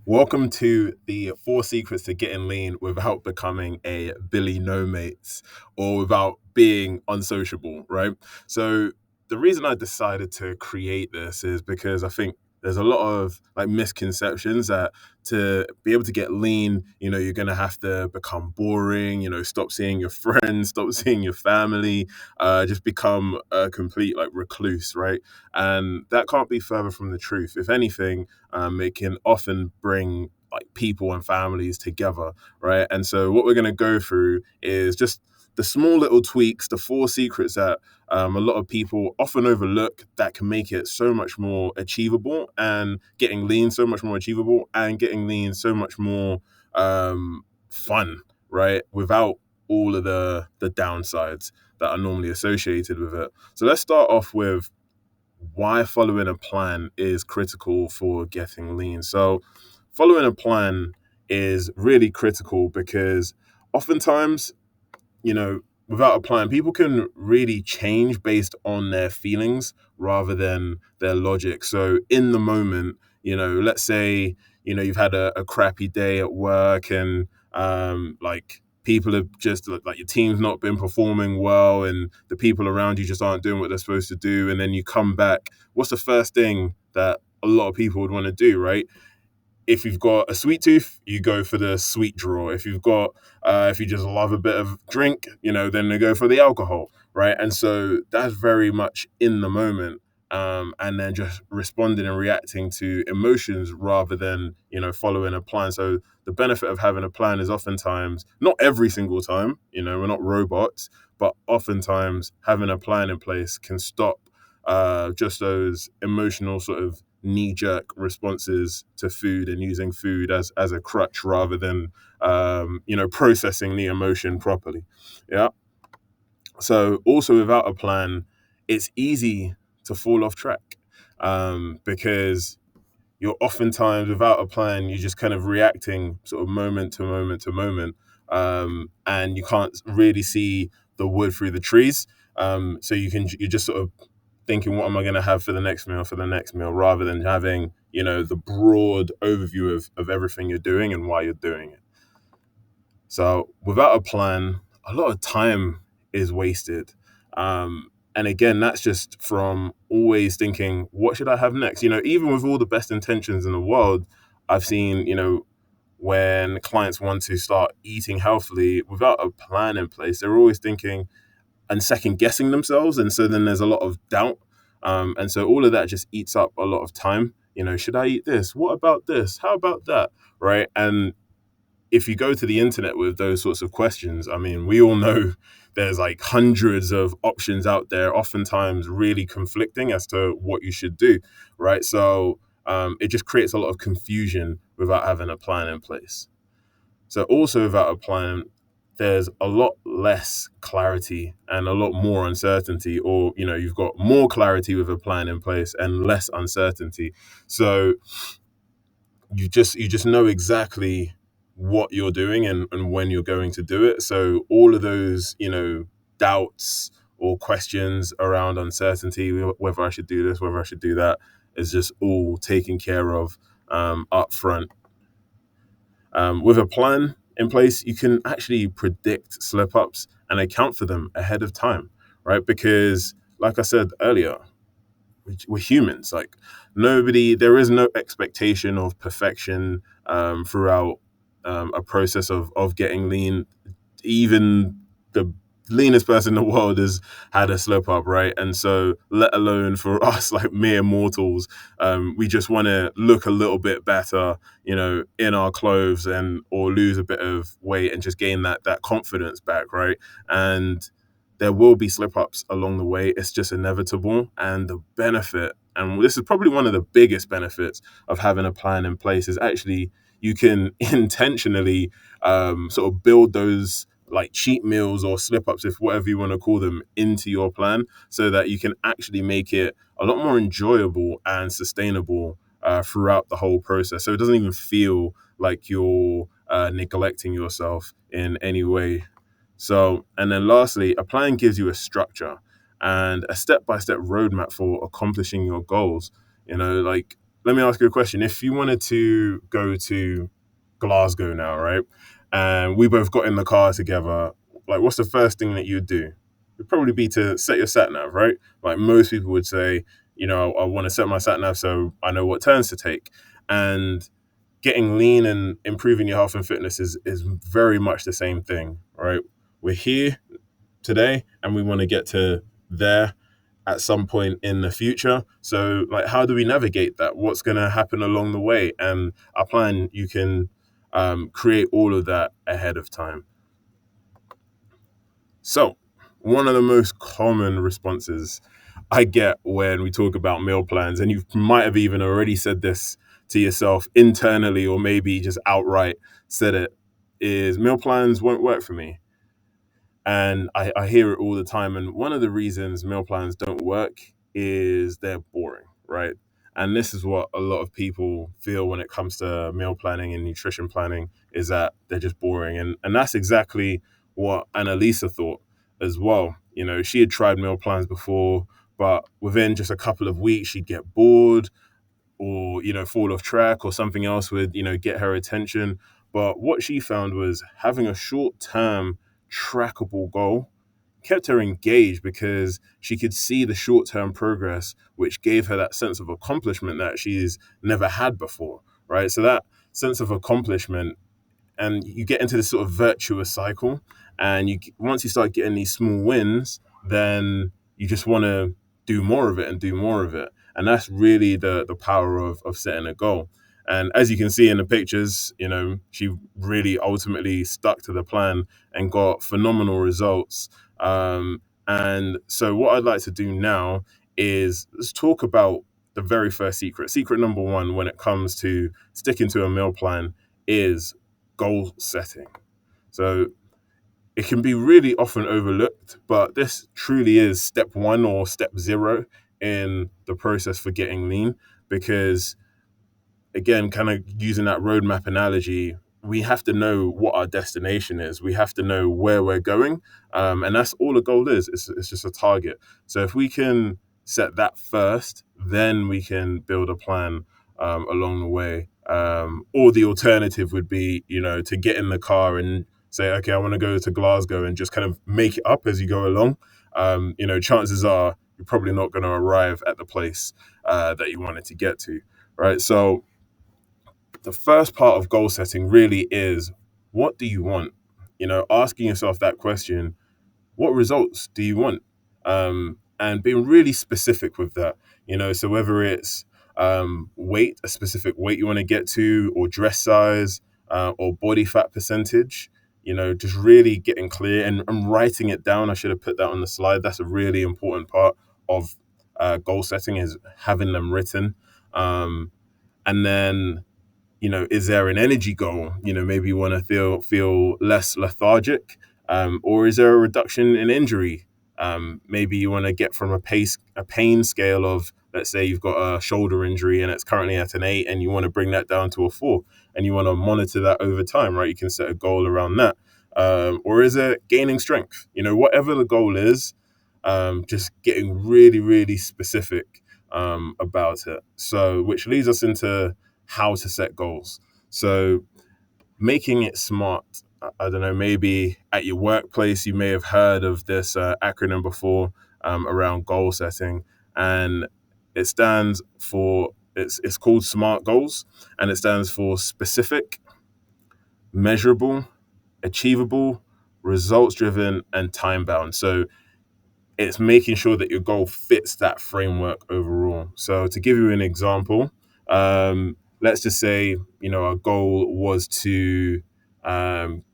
Welcome to the four secrets to getting lean without becoming a Billy No Mates or without being unsociable, right? So the reason I decided to create this is because I think there's a lot of like misconceptions that to be able to get lean, you're gonna have to become boring, stop seeing your friends, stop seeing your family, just become a complete like recluse, right? And that can't be further from the truth. If anything, it can often bring like people and families together, right? And so what we're going to go through is just the small little tweaks, the four secrets that a lot of people often overlook that can make it so much more achievable and getting lean so much more achievable and getting lean so much more fun, right? Without all of the downsides that are normally associated with it. So let's start off with why following a plan is critical for getting lean. So, following a plan is really critical because oftentimes, without a plan, people can really change based on their feelings rather than their logic. So, in the moment, let's say, you've had a crappy day at work and like people have just like your team's not been performing well and the people around you just aren't doing what they're supposed to do. And then you come back. What's the first thing that a lot of people would want to do, right? If you've got a sweet tooth, you go for the sweet draw. If you just love a bit of drink, then they go for the alcohol, right? And so that's very much in the moment, and then just responding and reacting to emotions rather than following a plan. So the benefit of having a plan is oftentimes not every single time, we're not robots, but oftentimes having a plan in place can stop just those emotional sort of knee-jerk responses to food and using food as a crutch rather than processing the emotion properly. Yeah. So also without a plan, it's easy to fall off track, because you're oftentimes without a plan, you're just kind of reacting sort of moment to moment to moment, and you can't really see the wood through the trees. So you're just sort of thinking, what am I going to have for the next meal, rather than having the broad overview of everything you're doing and why you're doing it. So without a plan, a lot of time is wasted. And again, that's just from always thinking, what should I have next? Even with all the best intentions in the world, I've seen, when clients want to start eating healthily without a plan in place, they're always thinking and second guessing themselves. And so then there's a lot of doubt. And so all of that just eats up a lot of time. Should I eat this? What about this? How about that? Right. And if you go to the internet with those sorts of questions, I mean, we all know there's like hundreds of options out there, oftentimes really conflicting as to what you should do, right? So it just creates a lot of confusion without having a plan in place. So also without a plan, there's a lot less clarity and a lot more uncertainty, or you've got more clarity with a plan in place and less uncertainty. So you just know exactly what you're doing and when you're going to do it. So all of those, doubts or questions around uncertainty, whether I should do this, whether I should do that, is just all taken care of up front. With a plan in place, you can actually predict slip ups and account for them ahead of time, right? Because, like I said earlier, we're humans. Like there is no expectation of perfection throughout a process of getting lean. Even the leanest person in the world has had a slip up, right? And so, let alone for us, like mere mortals, we just want to look a little bit better, in our clothes and or lose a bit of weight and just gain that confidence back, right? And there will be slip ups along the way. It's just inevitable. And the benefit, and this is probably one of the biggest benefits of having a plan in place, is actually you can intentionally sort of build those like cheat meals or slip ups, if whatever you want to call them, into your plan so that you can actually make it a lot more enjoyable and sustainable throughout the whole process. So it doesn't even feel like you're neglecting yourself in any way. So, and then lastly, a plan gives you a structure and a step by step roadmap for accomplishing your goals. Like let me ask you a question. If you wanted to go to Glasgow now, right? And we both got in the car together, like what's the first thing that you'd do? It'd probably be to set your sat nav, right? Like most people would say, I want to set my sat nav so I know what turns to take. And getting lean and improving your health and fitness is very much the same thing, right? We're here today and we want to get to there at some point in the future. So, like, how do we navigate that? What's going to happen along the way? And our plan, you can create all of that ahead of time. So, one of the most common responses I get when we talk about meal plans, and you might have even already said this to yourself internally, or maybe just outright said it, is meal plans won't work for me. And I hear it all the time. And one of the reasons meal plans don't work is they're boring, right? And this is what a lot of people feel when it comes to meal planning and nutrition planning, is that they're just boring. And that's exactly what Annalisa thought as well. She had tried meal plans before, but within just a couple of weeks, she'd get bored or fall off track, or something else would get her attention. But what she found was having a short term trackable goal kept her engaged, because she could see the short term progress, which gave her that sense of accomplishment that she's never had before, right? So that sense of accomplishment, and you get into this sort of virtuous cycle, and once you start getting these small wins, then you just want to do more of it and do more of it. And that's really the power of setting a goal. And as you can see in the pictures, she really ultimately stuck to the plan and got phenomenal results. And so what I'd like to do now is let's talk about the very first secret number one when it comes to sticking to a meal plan is goal setting. So it can be really often overlooked, but this truly is step one or step zero in the process for getting lean. Because, again, kind of using that roadmap analogy, we have to know what our destination is. We have to know where we're going. And that's all a goal is. It's just a target. So if we can set that first, then we can build a plan along the way. Or the alternative would be, to get in the car and say, okay, I want to go to Glasgow, and just kind of make it up as you go along. Chances are you're probably not going to arrive at the place that you wanted to get to, right? So the first part of goal setting really is, what do you want? Asking yourself that question, what results do you want? And being really specific with that. So whether it's weight, a specific weight you want to get to, or dress size, or body fat percentage, just really getting clear and writing it down. I should have put that on the slide. That's a really important part of goal setting, is having them written. And then, is there an energy goal? Maybe you want to feel less lethargic, or is there a reduction in injury? Maybe you want to get from a pain scale of, let's say you've got a shoulder injury and it's currently at an 8, and you want to bring that down to a 4, and you want to monitor that over time, right? You can set a goal around that. Or is it gaining strength? Whatever the goal is, just getting really, really specific about it. So, which leads us into how to set goals. So, making it smart. I don't know, maybe at your workplace, you may have heard of this acronym before, around goal setting. And it stands for, it's called SMART goals, and it stands for specific, measurable, achievable, results driven, and time bound. So it's making sure that your goal fits that framework overall. So to give you an example, let's just say, our goal was to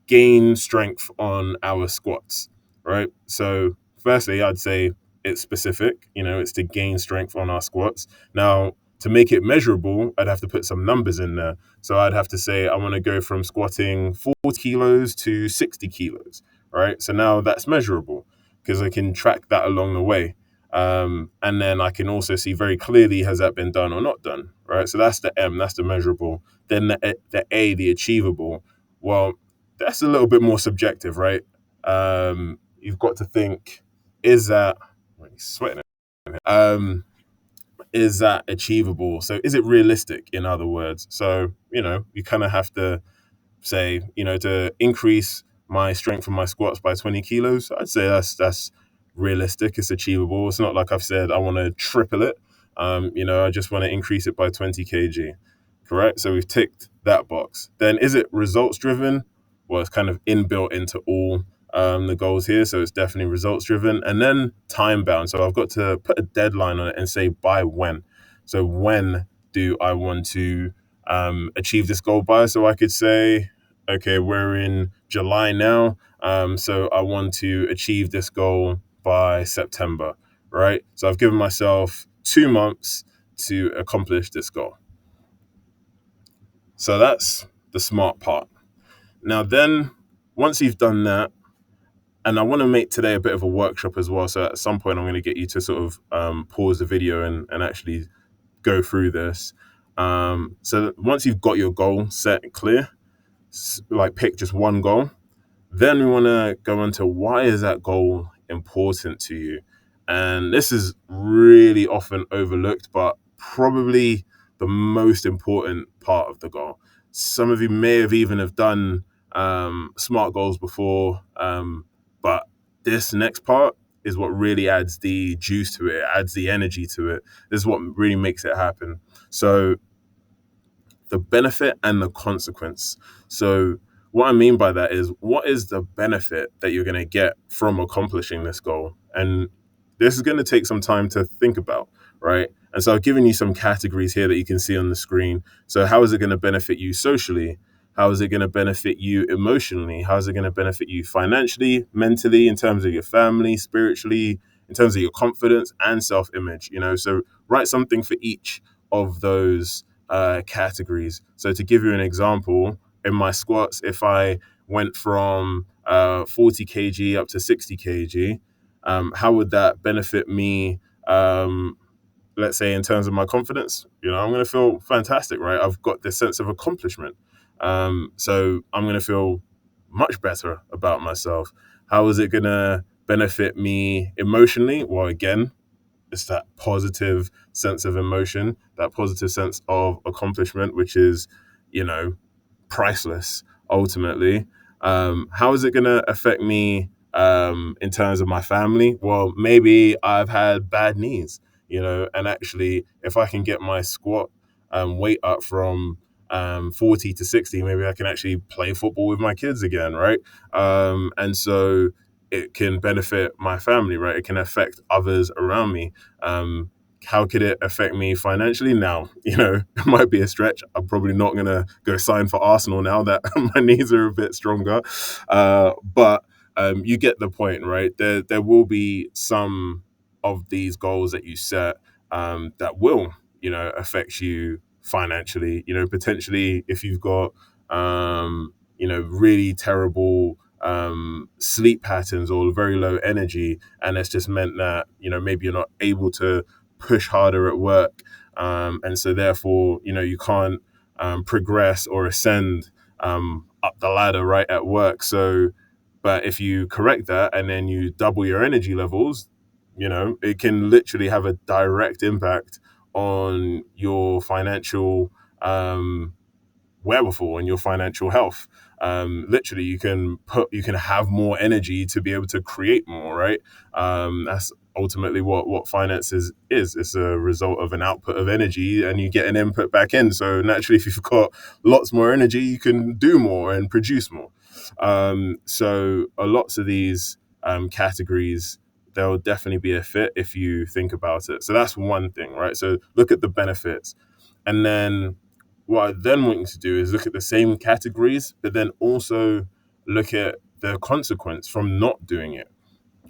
gain strength on our squats, right? So firstly, I'd say it's specific, it's to gain strength on our squats. Now, to make it measurable, I'd have to put some numbers in there. So I'd have to say, I want to go from squatting 40 kilos to 60 kilos, right? So now that's measurable, because I can track that along the way. And then I can also see very clearly, has that been done or not done, right? So that's the M, that's the measurable. Then the A, the achievable. Well, that's a little bit more subjective, right? You've got to think, is that, wait, he's sweating. is that achievable? So is it realistic, in other words? So, you kind of have to say, to increase my strength from my squats by 20 kilos, I'd say that's realistic. It's achievable. It's not like I've said I want to triple it. I just want to increase it by 20 kg. Correct. So we've ticked that box. Then is it results driven? Well, it's kind of inbuilt into all the goals here. So it's definitely results driven. And then time bound. So I've got to put a deadline on it and say by when. So when do I want to achieve this goal by? So I could say, okay, we're in July now. So I want to achieve this goal by September, right? So I've given myself 2 months to accomplish this goal. So that's the smart part. Now, then, once you've done that, and I want to make today a bit of a workshop as well. So at some point, I'm going to get you to sort of pause the video and actually go through this. So once you've got your goal set and clear, like pick just one goal. Then we want to go into why is that goal important to you? And this is really often overlooked, but probably the most important part of the goal. Some of you may have even have done SMART goals before, but this next part is what really adds the juice to it, adds the energy to it. This is what really makes it happen. So the benefit and the consequence. So what I mean by that is, what is the benefit that you're going to get from accomplishing this goal? And this is going to take some time to think about, right? And so I've given you some categories here that you can see on the screen. So how is it going to benefit you socially? How is it going to benefit you emotionally? How is it going to benefit you financially, mentally, in terms of your family, spiritually, in terms of your confidence and self-image? So write something for each of those categories. So to give you an example, in my squats, if I went from 40 kg up to 60 kg, how would that benefit me? Let's say in terms of my confidence, I'm going to feel fantastic, right? I've got this sense of accomplishment. So I'm going to feel much better about myself. How is it going to benefit me emotionally? Well, again, it's that positive sense of emotion, that positive sense of accomplishment, which is, priceless ultimately. How is it going to affect me in terms of my family? Well, maybe I've had bad knees, and actually, if I can get my squat weight up from 40 to 60, maybe I can actually play football with my kids again, right? And so it can benefit my family, right? It can affect others around me. How could it affect me financially? Now, it might be a stretch. I'm probably not going to go sign for Arsenal now that my knees are a bit stronger. But you get the point, right? There will be some of these goals that you set that will, affect you financially. Potentially if you've got, really terrible sleep patterns or very low energy, and it's just meant that, maybe you're not able to push harder at work, and so therefore you can't progress or ascend up the ladder right at work. So but if you correct that and then you double your energy levels, it can literally have a direct impact on your financial wherewithal and your financial health. Literally, you can have more energy to be able to create more, right? That's ultimately what finances is. It's a result of an output of energy, and you get an input back in. So naturally, if you've got lots more energy, you can do more and produce more. So lots of these categories, there'll definitely be a fit if you think about it. So that's one thing, right? So look at the benefits, and then what I then want you to do is look at the same categories, but then also look at the consequence from not doing it,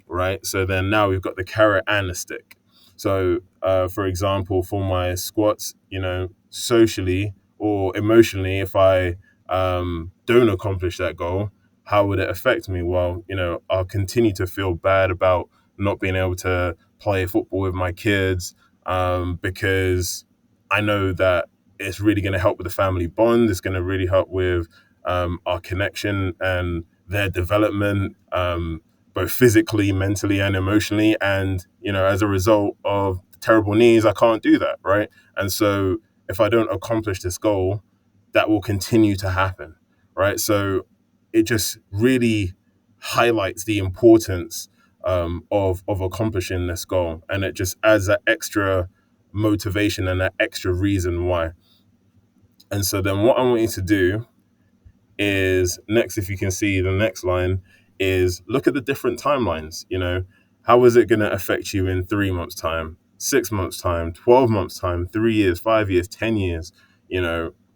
right? So then now we've got the carrot and the stick. So, for example, for my squats, socially or emotionally, if I don't accomplish that goal, how would it affect me? Well, I'll continue to feel bad about not being able to play football with my kids, because I know that it's really going to help with the family bond. It's going to really help with our connection and their development, both physically, mentally, and emotionally. And as a result of terrible knees, I can't do that, right? And so if I don't accomplish this goal, that will continue to happen, right? So it just really highlights the importance of accomplishing this goal, and it just adds that extra motivation and that extra reason why. And so then what I want you to do is next, if you can see the next line, is look at the different timelines. How is it going to affect you in 3 months time, 6 months time, 12 months time, 3 years, 5 years, 10 years?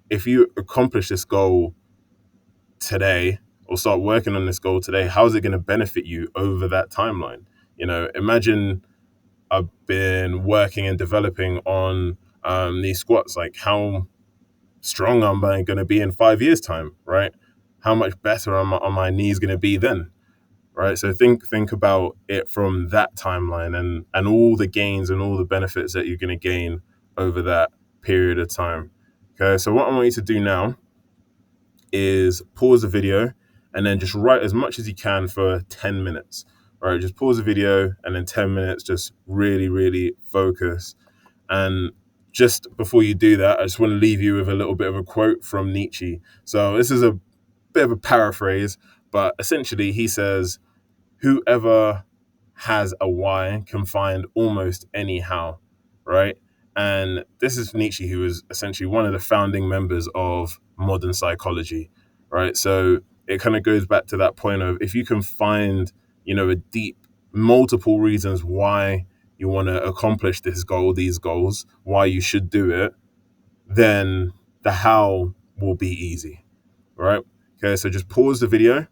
If you accomplish this goal today or start working on this goal today, how is it going to benefit you over that timeline? Imagine I've been working and developing on these squats. Like, how strong am I going to be in 5 years time, right? How much better are my knees going to be then, right? So think about it from that timeline, and all the gains and all the benefits that you're going to gain over that period of time. Okay, so what I want you to do now is pause the video and then just write as much as you can for 10 minutes. Right, just pause the video and then 10 minutes, just really, really focus. And just before you do that, I just want to leave you with a little bit of a quote from Nietzsche. So this is a bit of a paraphrase, but essentially he says, whoever has a why can find almost any how, right? And this is Nietzsche, who is essentially one of the founding members of modern psychology, right? So it kind of goes back to that point of, if you can find, a deep, multiple reasons why you want to accomplish this goal, these goals, why you should do it, then the how will be easy, right? Okay, so just pause the video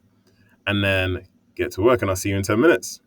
and then get to work, and I'll see you in 10 minutes.